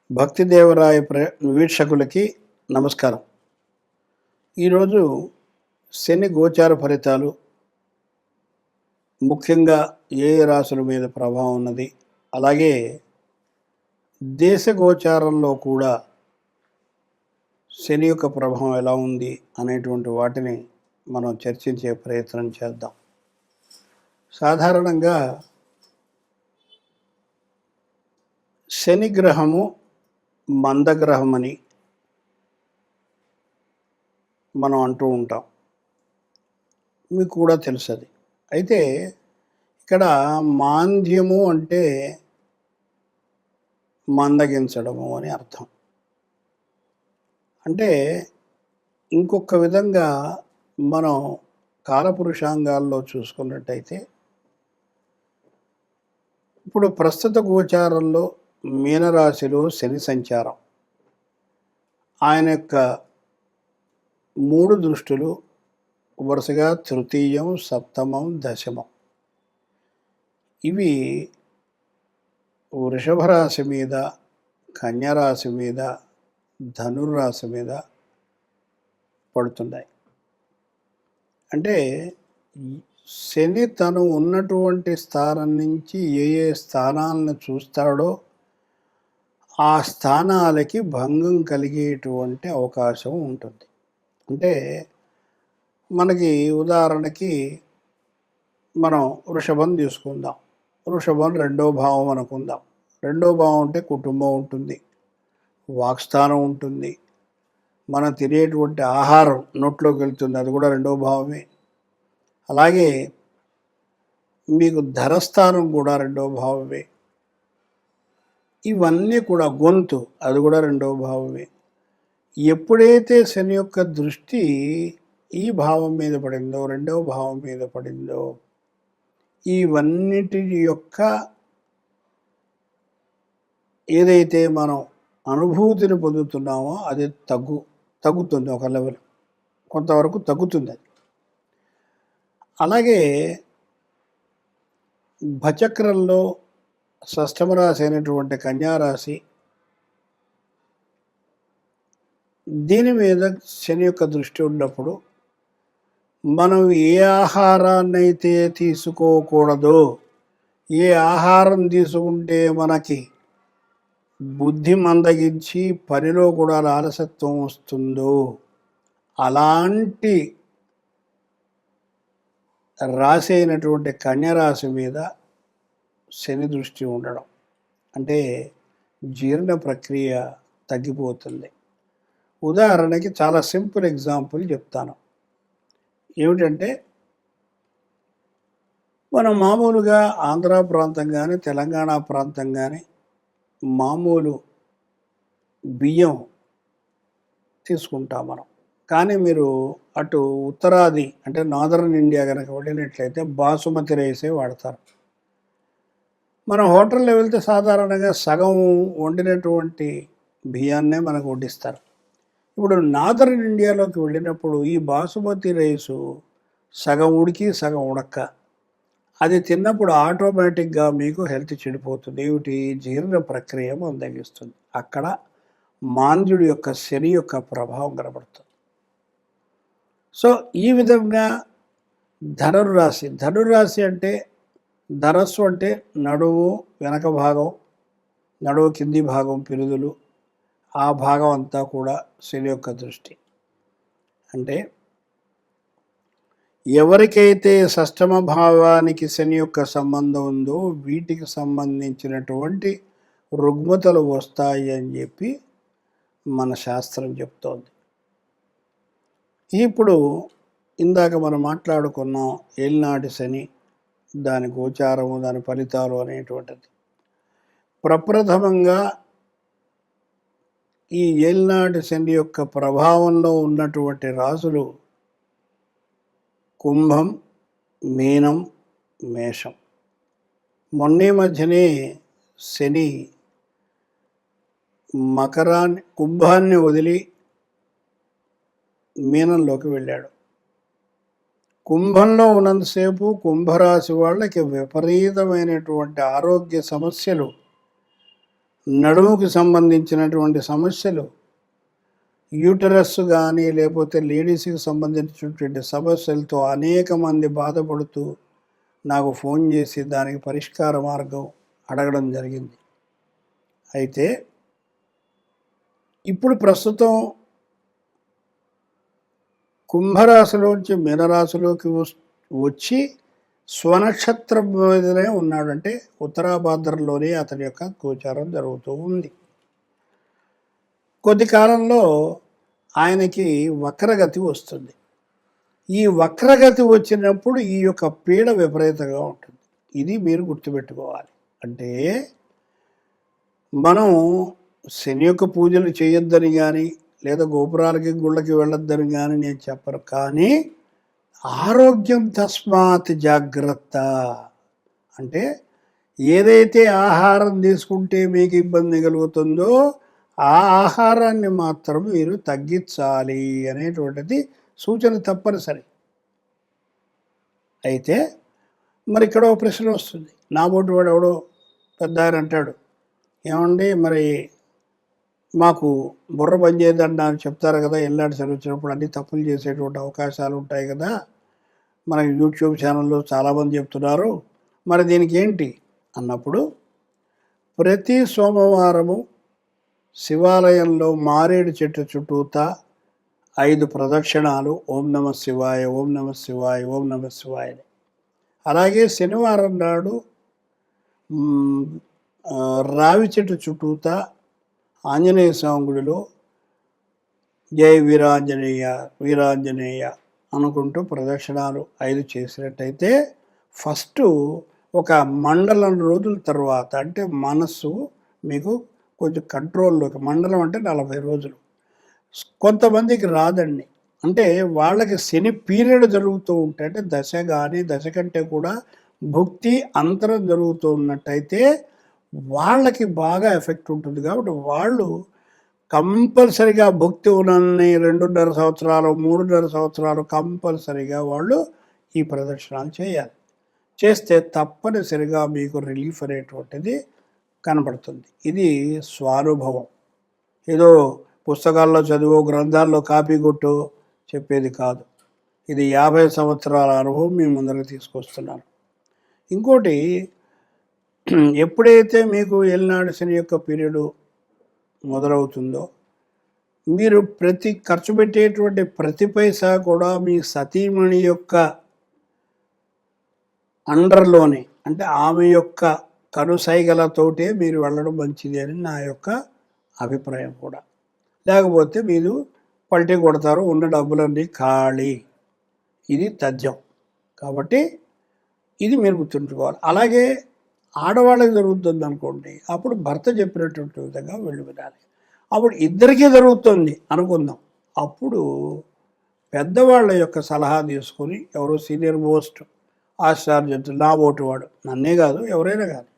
భక్తి దేవరాయ వీక్షకులకి నమస్కారం. ఈరోజు శని గోచార ఫలితాలు, ముఖ్యంగా ఏ ఏ రాశుల మీద ప్రభావం ఉన్నది, అలాగే దేశ గోచారంలో కూడా శని యొక్క ప్రభావం ఎలా ఉంది అనేటువంటి వాటిని మనం చర్చించే ప్రయత్నం చేద్దాం. సాధారణంగా శని గ్రహము మందగ్రహమని మనం అంటూ ఉంటాం. మీకు కూడా తెలుసు అది. అయితే ఇక్కడ మాంద్యము అంటే మందగించడము అని అర్థం. అంటే ఇంకొక విధంగా మనం కాలపురుషాంగాల్లో చూసుకున్నట్టయితే, ఇప్పుడు ప్రస్తుత గోచారంలో మీనరాశిలో శని సంచారం, ఆయన యొక్క 3 దృష్టులు వరుసగా తృతీయం, సప్తమం, దశమం, ఇవి వృషభ రాశి మీద, కన్యరాశి మీద, ధనుర్రాశి మీద పడుతున్నాయి. అంటే శని తను ఉన్నటువంటి స్థానం నుంచి ఏ ఏ స్థానాలను చూస్తాడో ఆ స్థానాలకి భంగం కలిగేటువంటి అవకాశం ఉంటుంది. అంటే మనకి ఉదాహరణకి మనం వృషభం తీసుకుందాం. వృషభం 2వ భావం అనుకుందాం. 2వ భావం అంటే కుటుంబం ఉంటుంది, వాక్స్థానం ఉంటుంది, మనం తినేటువంటి ఆహారం నోట్లోకి వెళ్తుంది, అది కూడా 2వ భావమే. అలాగే మీకు ధరస్థానం కూడా 2వ భావమే. ఇవన్నీ కూడా గొంతు, అది కూడా 2వ భావమే. ఎప్పుడైతే శని యొక్క దృష్టి ఈ భావం మీద పడిందో, 2వ భావం మీద పడిందో, ఇవన్నిటి యొక్క ఏదైతే మనం అనుభూతిని పొందుతున్నామో అది తగ్గుతుంది, ఒక లెవెల్ కొంతవరకు తగ్గుతుంది అది. అలాగే భచక్రంలో షష్టమ రాశి అయినటువంటి కన్యారాశి, దీని మీద శని యొక్క దృష్టి ఉన్నప్పుడు మనం ఏ ఆహారాన్ని అయితే తీసుకోకూడదో, ఏ ఆహారం తీసుకుంటే మనకి బుద్ధి మందగించి పనిలో కూడా ఆలస్యత్వం వస్తుందో, అలాంటి రాశి అయినటువంటి కన్యరాశి మీద శని దృష్టి ఉండడం అంటే జీర్ణ ప్రక్రియ తగ్గిపోతుంది. ఉదాహరణకి చాలా సింపుల్ ఎగ్జాంపుల్ చెప్తాను. ఏమిటంటే, మనం మామూలుగా ఆంధ్ర ప్రాంతం కానీ తెలంగాణ ప్రాంతం కానీ మామూలు బియ్యం తీసుకుంటాం మనం. కానీ మీరు అటు ఉత్తరాది అంటే నార్దర్న్ ఇండియా కనుక వెళ్ళినట్లయితే బాసుమతి రైసే వాడతారు. మనం హోటల్లో వెళ్తే సాధారణంగా సగం వండినటువంటి బియ్యాన్నే మనకు వడ్డిస్తారు. ఇప్పుడు నార్దర్న్ ఇండియాలోకి వెళ్ళినప్పుడు ఈ బాసుమతి రైసు సగం ఉడికి సగం ఉడక్క, అది తిన్నప్పుడు ఆటోమేటిక్గా మీకు హెల్త్ చెడిపోతుంది. ఏమిటి? జీర్ణ ప్రక్రియ మందగిస్తుంది. అక్కడ మాంద్యుడి యొక్క శని యొక్క ప్రభావం కనబడుతుంది. సో ఈ విధంగా ధనుర్రాశి అంటే ధనస్సు అంటే నడుము వెనక భాగం, నడుము కింది భాగం, పిరుదులు, ఆ భాగం అంతా కూడా శని యొక్క దృష్టి. అంటే ఎవరికైతే షష్టమ భావానికి శని యొక్క సంబంధం ఉందో వీటికి సంబంధించినటువంటి రుగ్మతలు వస్తాయి అని చెప్పి మన శాస్త్రం చెప్తోంది. ఇప్పుడు ఇందాక మనం మాట్లాడుకున్నాం ఏలినాటి శని, దాని గోచారము, దాని ఫలితాలు అనేటువంటిది. ప్రప్రథమంగా ఈ ఏలినాటి శని యొక్క ప్రభావంలో ఉన్నటువంటి రాశులు కుంభం, మీనం, మేషం. మొన్నే మధ్యనే శని కుంభాన్ని వదిలి మీనంలోకి వెళ్ళాడు. కుంభంలో ఉన్నంతసేపు కుంభరాశి వాళ్ళకి విపరీతమైనటువంటి ఆరోగ్య సమస్యలు నడుముకి సంబంధించినటువంటి సమస్యలు, యూటరస్ కానీ లేకపోతే లేడీస్కి సంబంధించినటువంటి సమస్యలతో అనేక మంది బాధపడుతూ నాకు ఫోన్ చేసి దానికి పరిష్కార మార్గం అడగడం జరిగింది. అయితే ఇప్పుడు ప్రస్తుతం కుంభరాశిలోంచి మీనరాశిలోకి వచ్చి స్వనక్షత్రం మీదనే ఉన్నాడంటే ఉత్తరాభాద్రలోనే అతని యొక్క గోచారం జరుగుతూ ఉంది. కొద్ది కాలంలో ఆయనకి వక్రగతి వస్తుంది. ఈ వక్రగతి వచ్చినప్పుడు ఈ యొక్క పీడ విపరీతంగా ఉంటుంది. ఇది మీరు గుర్తుపెట్టుకోవాలి. అంటే మనం శని యొక్క పూజలు చేయొద్దని కానీ లేదా గోపురాలకి గుళ్ళకి వెళ్ళొద్దని కానీ నేను చెప్పను. కానీ ఆరోగ్యం తస్మాత్ జాగ్రత్త. అంటే ఏదైతే ఆహారం తీసుకుంటే మీకు ఇబ్బంది కలుగుతుందో ఆ ఆహారాన్ని మాత్రం మీరు తగ్గించాలి అనేటువంటిది సూచన తప్పనిసరి. అయితే మరి ఇక్కడ ఒక ప్రశ్న వస్తుంది. నా బోటి వాడు ఎవడో పెద్ద ఆయన అంటాడు, ఏమండి మరి మాకు బుర్ర పని చేయదండి అని చెప్తారు కదా, ఎల్లాడి సరి వచ్చినప్పుడు అన్ని తప్పులు చేసేటువంటి అవకాశాలు ఉంటాయి కదా, మన యూట్యూబ్ ఛానల్లో చాలామంది చెప్తున్నారు, మరి దీనికి ఏంటి అన్నప్పుడు ప్రతి సోమవారము శివాలయంలో మారేడు చెట్టు చుట్టూతా 5 ప్రదక్షిణాలు ఓం నమ శివాయ, ఓం నమ శివాయ, ఓం నమ శివాయ. అలాగే శనివారం నాడు రావి చెట్టు చుట్టూతా ఆంజనేయ స్వామి గుడిలో జై వీరాంజనేయ వీరాంజనేయ అనుకుంటూ ప్రదక్షిణాలు 5 చేసినట్టయితే ఫస్ట్ ఒక మండలం రోజుల తర్వాత అంటే మనస్సు మీకు కొంచెం కంట్రోల్లోకి, మండలం అంటే 40 రోజులు. కొంతమందికి రాదండి. అంటే వాళ్ళకి శని పీరియడ్ జరుగుతూ ఉంటే, అంటే దశ కానీ దశ కంటే కూడా భుక్తి అంతరం జరుగుతూ ఉన్నట్టయితే వాళ్ళకి బాగా ఎఫెక్ట్ ఉంటుంది. కాబట్టి వాళ్ళు కంపల్సరిగా భుక్తి ఉన్నన్ని 2.5 సంవత్సరాలు 3.5 సంవత్సరాలు కంపల్సరిగా వాళ్ళు ఈ ప్రదర్శనలు చేయాలి. చేస్తే తప్పనిసరిగా మీకు రిలీఫ్ అనేటువంటిది కనబడుతుంది. ఇది స్వానుభవం. ఏదో పుస్తకాల్లో చదువు గ్రంథాల్లో కాపీ కొట్టు చెప్పేది కాదు. ఇది 50 సంవత్సరాల అనుభవం మీ ముందరకు తీసుకొస్తున్నాను. ఇంకోటి, ఎప్పుడైతే మీకు ఏలినాడు శని యొక్క పీరియడ్ మొదలవుతుందో మీరు ఖర్చు పెట్టేటువంటి ప్రతి పైసా కూడా మీ సతీమణి యొక్క అండర్లోనే, అంటే ఆమె యొక్క కనుసైగలతోటే మీరు వెళ్ళడం మంచిది అని నా యొక్క అభిప్రాయం కూడా. లేకపోతే మీరు పల్టీ కొడతారు, ఉన్న డబ్బులన్నీ ఖాళీ. ఇది తథ్యం. కాబట్టి ఇది మీరు గుర్తుంచుకోవాలి. అలాగే ఆడవాళ్ళకి జరుగుతుంది అనుకోండి, అప్పుడు భర్త చెప్పినటువంటి విధంగా వెళ్ళి వినాలి. అప్పుడు ఇద్దరికీ జరుగుతుంది అనుకుందాం, అప్పుడు పెద్దవాళ్ళ యొక్క సలహా తీసుకొని, ఎవరో సీనియర్ మోస్ట్ ఆచార్యులు, నా ఓటు వాడు, నన్నే కాదు ఎవరైనా కాదు,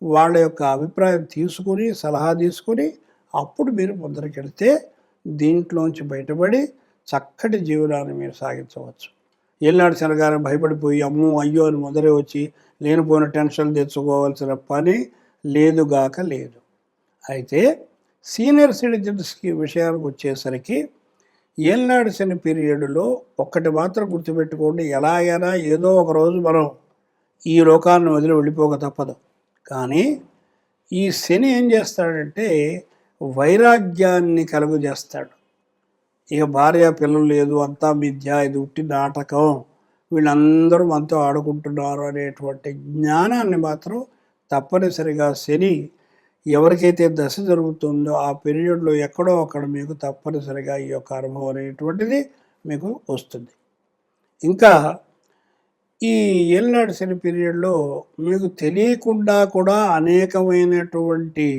వాళ్ళ యొక్క అభిప్రాయం తీసుకుని సలహా తీసుకుని అప్పుడు మీరు ముందరికెళ్తే దీంట్లోంచి బయటపడి చక్కటి జీవనాన్ని మీరు సాగించవచ్చు. ఏలినాడు శనగానే భయపడిపోయి అమ్మో అయ్యో అని ముందరే వచ్చి లేనిపోయిన టెన్షన్ తెచ్చుకోవాల్సిన పని లేదుగాక లేదు. అయితే సీనియర్ సిటిజన్స్కి విషయానికి వచ్చేసరికి ఏలినాడు శని పీరియడ్లో ఒక్కటి మాత్రం గుర్తుపెట్టుకోండి, ఎలాగైనా ఏదో ఒక రోజు మనం ఈ లోకాన్ని వదిలి వెళ్ళిపోక తప్పదు. కానీ ఈ శని ఏం చేస్తాడంటే వైరాగ్యాన్ని కలుగజేస్తాడు. ఇక భార్య పిల్లలు లేదు, అంతా మిథ్య, ఇది ఉట్టి నాటకం, వీళ్ళందరూ మనతో ఆడుకుంటున్నారు అనేటువంటి జ్ఞానాన్ని మాత్రం తప్పనిసరిగా శని ఎవరికైతే దశ జరుగుతుందో ఆ పీరియడ్లో ఎక్కడో అక్కడ మీకు తప్పనిసరిగా ఈ యొక్క అనుభవం అనేటువంటిది మీకు వస్తుంది. ఇంకా ఈ ఏలినాడు శని పీరియడ్లో మీకు తెలియకుండా కూడా అనేకమైనటువంటి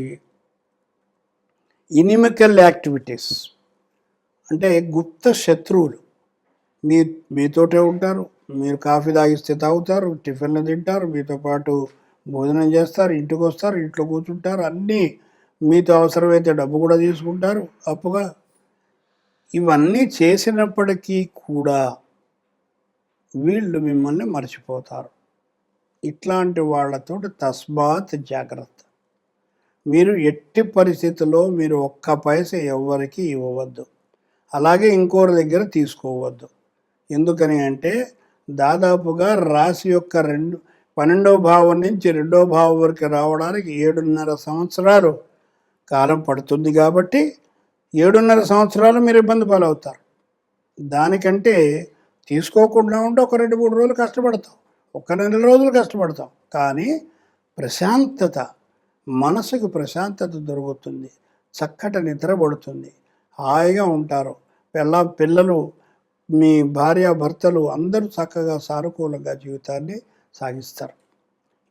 ఇనిమికల్ యాక్టివిటీస్, అంటే గుప్త శత్రువులు మీతోటే ఉంటారు. మీరు కాఫీ తాగిస్తే తాగుతారు, టిఫిన్లు తింటారు, మీతో పాటు భోజనం చేస్తారు, ఇంటికి వస్తారు, ఇంట్లో కూర్చుంటారు, అన్నీ మీతో అవసరమైతే డబ్బు కూడా తీసుకుంటారు అప్పుగా. ఇవన్నీ చేసినప్పటికీ కూడా వీళ్ళు మిమ్మల్ని మర్చిపోతారు. ఇట్లాంటి వాళ్ళతో తస్మాత్ జాగ్రత్త. మీరు ఎట్టి పరిస్థితుల్లో మీరు ఒక్క పైసా ఎవ్వరికి ఇవ్వవద్దు, అలాగే ఇంకోరి దగ్గర తీసుకోవద్దు. ఎందుకని అంటే దాదాపుగా రాశి యొక్క 12వ భావం నుంచి 2వ భావం వరకు రావడానికి 7.5 సంవత్సరాలు కాలం పడుతుంది. కాబట్టి 7.5 సంవత్సరాలు మీరు ఇబ్బంది పాలవుతారు. దానికంటే తీసుకోకుండా ఉంటే ఒక 2-3 రోజులు కష్టపడతాం, ఒక 2 రోజులు కష్టపడతాం, కానీ ప్రశాంతత, మనసుకు ప్రశాంతత దొరుకుతుంది, చక్కటి నిద్ర పడుతుంది, హాయిగా ఉంటారు. పిల్లలు, మీ భార్యాభర్తలు అందరూ చక్కగా సానుకూలంగా జీవితాన్ని సాగిస్తారు.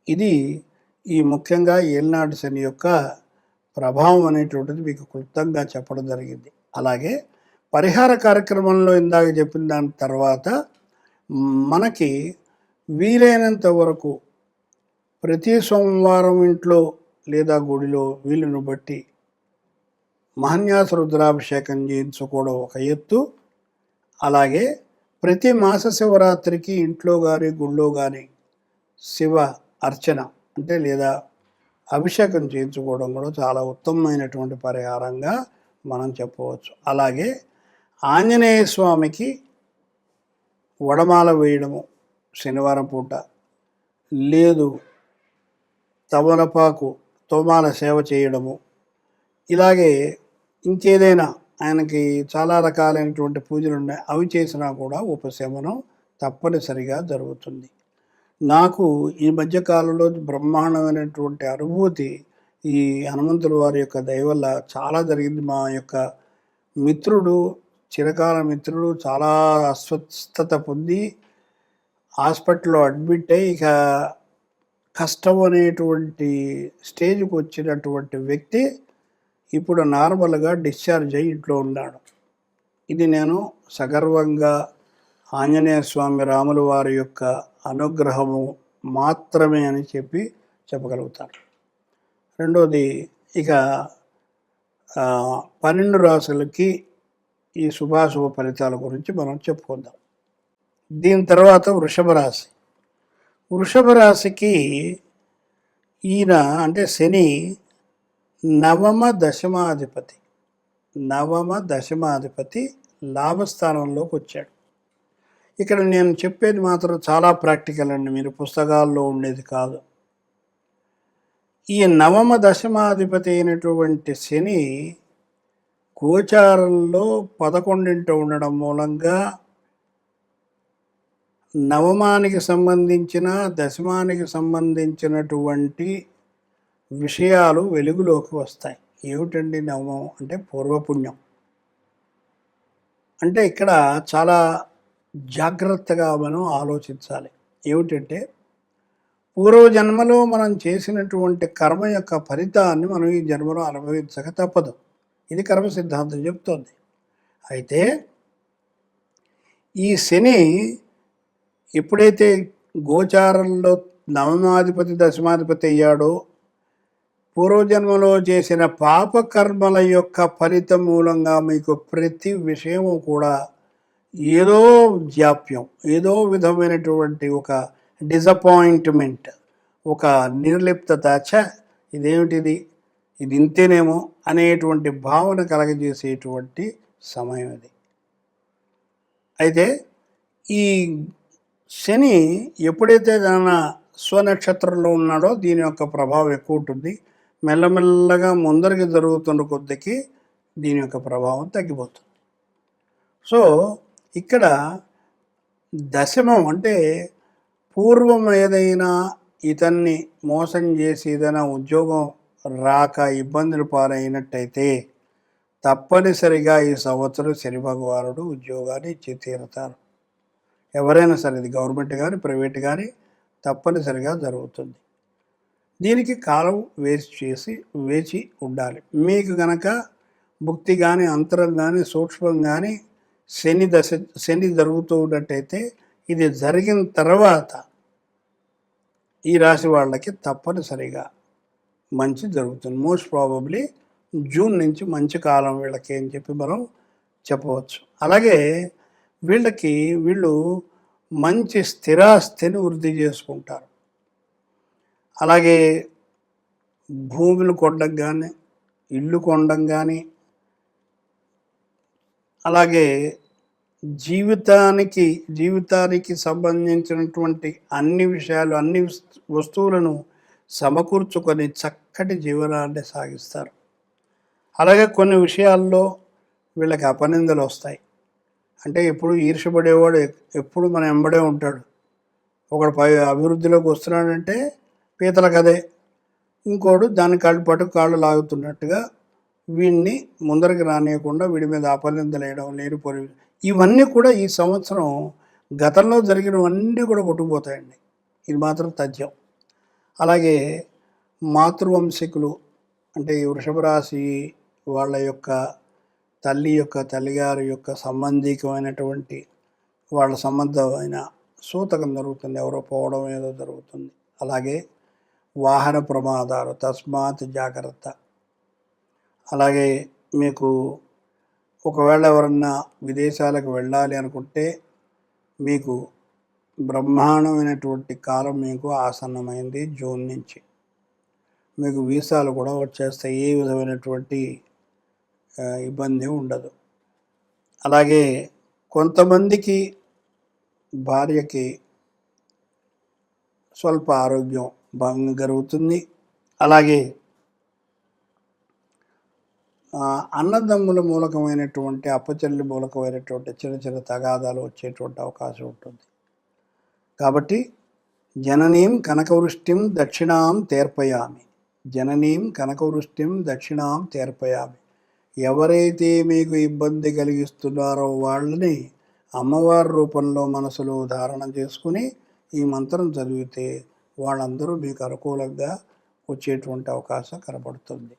ఇది ఈ ముఖ్యంగా ఏలినాటి శని యొక్క ప్రభావం అనేటువంటిది మీకు క్లుప్తంగా చెప్పడం జరిగింది. అలాగే పరిహార కార్యక్రమంలో ఇందాక చెప్పిన దాని తర్వాత మనకి వీలైనంత వరకు ప్రతి సోమవారం ఇంట్లో లేదా గుడిలో వీలును బట్టి మహాన్యాస రుద్రాభిషేకం చేయించుకోవడం ఒక ఎత్తు. అలాగే ప్రతి మాస శివరాత్రికి ఇంట్లో కానీ గుళ్ళో కానీ శివ అర్చన అంటే లేదా అభిషేకం చేయించుకోవడం కూడా చాలా ఉత్తమమైనటువంటి పరిహారంగా మనం చెప్పవచ్చు. అలాగే ఆంజనేయ స్వామికి వడమాల వేయడము శనివారం పూట, లేదు తమలపాకు తోమాల సేవ చేయడము, ఇలాగే ఇంకేదైనా ఆయనకి చాలా రకాలైనటువంటి పూజలు ఉన్నాయి, అవి చేసినా కూడా ఉపశమనం తప్పనిసరిగా జరుగుతుంది. నాకు ఈ మధ్యకాలంలో బ్రహ్మాండమైనటువంటి అనుభూతి ఈ హనుమంతుల వారి యొక్క దయ వల్ల చాలా జరిగింది. మా యొక్క మిత్రుడు, చిరకాల మిత్రుడు చాలా అస్వస్థత పొంది హాస్పిటల్లో అడ్మిట్ అయ్యి ఇక కష్టం అనేటువంటి స్టేజ్కి వచ్చినటువంటి వ్యక్తి ఇప్పుడు నార్మల్గా డిశ్చార్జ్ అయ్యి ఇంట్లో ఉన్నాడు. ఇది నేను సగర్వంగా ఆంజనేయ స్వామి రాముల వారి యొక్క అనుగ్రహము మాత్రమే అని చెప్పగలుగుతాను. రెండోది, ఇక 12 రాశులకి ఈ శుభాశుభ ఫలితాల గురించి మనం చెప్పుకుందాం. దీని తర్వాత వృషభ రాశి. వృషభ రాశికి ఈయన అంటే శని నవమ దశమాధిపతి లాభస్థానంలోకి వచ్చాడు. ఇక్కడ నేను చెప్పేది మాత్రం చాలా ప్రాక్టికల్ అండి, మీరు పుస్తకాల్లో ఉండేది కాదు. ఈ నవమ దశమాధిపతి అయినటువంటి శని గోచారంలో 11 ఉండడం మూలంగా నవమానికి సంబంధించిన దశమానికి సంబంధించినటువంటి విషయాలు వెలుగులోకి వస్తాయి. ఏమిటండి నవమం అంటే పూర్వపుణ్యం. అంటే ఇక్కడ చాలా జాగ్రత్తగా మనం ఆలోచించాలి. ఏమిటంటే పూర్వజన్మలో మనం చేసినటువంటి కర్మ యొక్క ఫలితాన్ని మనం ఈ జన్మలో అనుభవించక తప్పదు. ఇది కర్మ సిద్ధాంతం చెప్తోంది. అయితే ఈ శని ఎప్పుడైతే గోచారంలో నవమాధిపతి దశమాధిపతి అయ్యాడో పూర్వజన్మలో చేసిన పాపకర్మల యొక్క ఫలితం మూలంగా మీకు ప్రతి విషయము కూడా ఏదో జాప్యం, ఏదో విధమైనటువంటి ఒక డిసప్పాయింట్మెంట్, ఒక నిర్లిప్తత, ఇదేమిటిది, ఇది ఇంతేనేమో అనేటువంటి భావన కలగజేసేటువంటి సమయం ఇది. అయితే ఈ శని ఎప్పుడైతే తన స్వనక్షత్రంలో ఉన్నాడో దీని యొక్క ప్రభావం ఎక్కువ ఉంటుంది. మెల్లమెల్లగా ముందరికి జరుగుతున్న కొద్దికి దీని యొక్క ప్రభావం తగ్గిపోతుంది. సో ఇక్కడ దశమం అంటే పూర్వం ఏదైనా ఇతన్ని మోసం చేసి ఏదైనా ఉద్యోగం రాక ఇబ్బందులు పాలైనట్టయితే తప్పనిసరిగా ఈ సంవత్సరం శని భగవానుడు ఉద్యోగాన్ని ఇచ్చి తీరుతారు. ఎవరైనా సరే, ఇది గవర్నమెంట్ కానీ ప్రైవేట్ కానీ తప్పనిసరిగా జరుగుతుంది. దీనికి కాలం వేచి ఉండాలి. మీకు గనక భుక్తి కానీ అంతరం కానీ సూక్ష్మం కానీ శని జరుగుతూ ఉన్నట్టయితే ఇది జరిగిన తర్వాత ఈ రాశి వాళ్ళకి తప్పనిసరిగా మంచి జరుగుతుంది. మోస్ట్ ప్రాబబ్లీ జూన్ నుంచి మంచి కాలం వీళ్ళకి అని చెప్పి మనం చెప్పవచ్చు. అలాగే వీళ్ళు మంచి స్థిరాస్తిని వృద్ధి చేసుకుంటారు. అలాగే భూములు కొనడం కానీ, ఇల్లు కొనడం కానీ, అలాగే జీవితానికి సంబంధించినటువంటి అన్ని విషయాలు, అన్ని వస్తువులను సమకూర్చుకొని చక్కటి జీవనాన్ని సాగిస్తారు. అలాగే కొన్ని విషయాల్లో వీళ్ళకి అపనిందలు వస్తాయి. అంటే ఎప్పుడు ఈర్ష్యపడేవాడు ఎప్పుడు మన వెంబడే ఉంటాడు. ఒకడు అభివృద్ధిలోకి వస్తున్నాడంటే పీతల కదే, ఇంకోడు దాని కాళ్ళు లాగుతున్నట్టుగా వీడిని ముందరికి రానియకుండా వీడి మీద అపనిందలు వేయడం, లేనిపోని ఇవన్నీ కూడా ఈ సంవత్సరం గతంలో జరిగినవన్నీ కూడా కొట్టుకుపోతాయండి. ఇది మాత్రం తథ్యం. అలాగే మాతృవంశికులు అంటే ఈ వృషభ రాశి వాళ్ళ యొక్క తల్లిగారి యొక్క సంబంధికమైనటువంటి వాళ్ళ సంబంధమైన సూతకం జరుగుతుంది, ఎవరో పోవడం ఏదో జరుగుతుంది. అలాగే వాహన ప్రమాదాలు, తస్మాత్ జాగ్రత్త. అలాగే మీకు ఒకవేళ ఎవరన్నా విదేశాలకు వెళ్ళాలి అనుకుంటే మీకు బ్రహ్మాండమైనటువంటి కాలం మీకు ఆసన్నమైంది. జూన్ నుంచి మీకు వీసాలు కూడా వచ్చేస్తాయి, ఏ విధమైనటువంటి ఇబ్బంది ఉండదు. అలాగే కొంతమందికి భార్యకి స్వల్ప ఆరోగ్యం భంగం జరుగుతుంది. అలాగే అన్నదమ్ముల మూలకమైనటువంటి అప్పచెల్లి మూలకమైనటువంటి చిన్న చిన్న తగాదాలు వచ్చేటువంటి అవకాశం ఉంటుంది. కాబట్టి జననీం కనకవృష్టిం దక్షిణాం తీర్పయామి, జననీం కనకవృష్టిం దక్షిణాం తీర్పయామి. ఎవరైతే మీకు ఇబ్బంది కలిగిస్తున్నారో వాళ్ళని అమ్మవారి రూపంలో మనసులో ధారణ చేసుకుని ఈ మంత్రం చదివితే వాళ్ళందరూ మీకు అనుకూలంగా వచ్చేటువంటి అవకాశం కనబడుతుంది.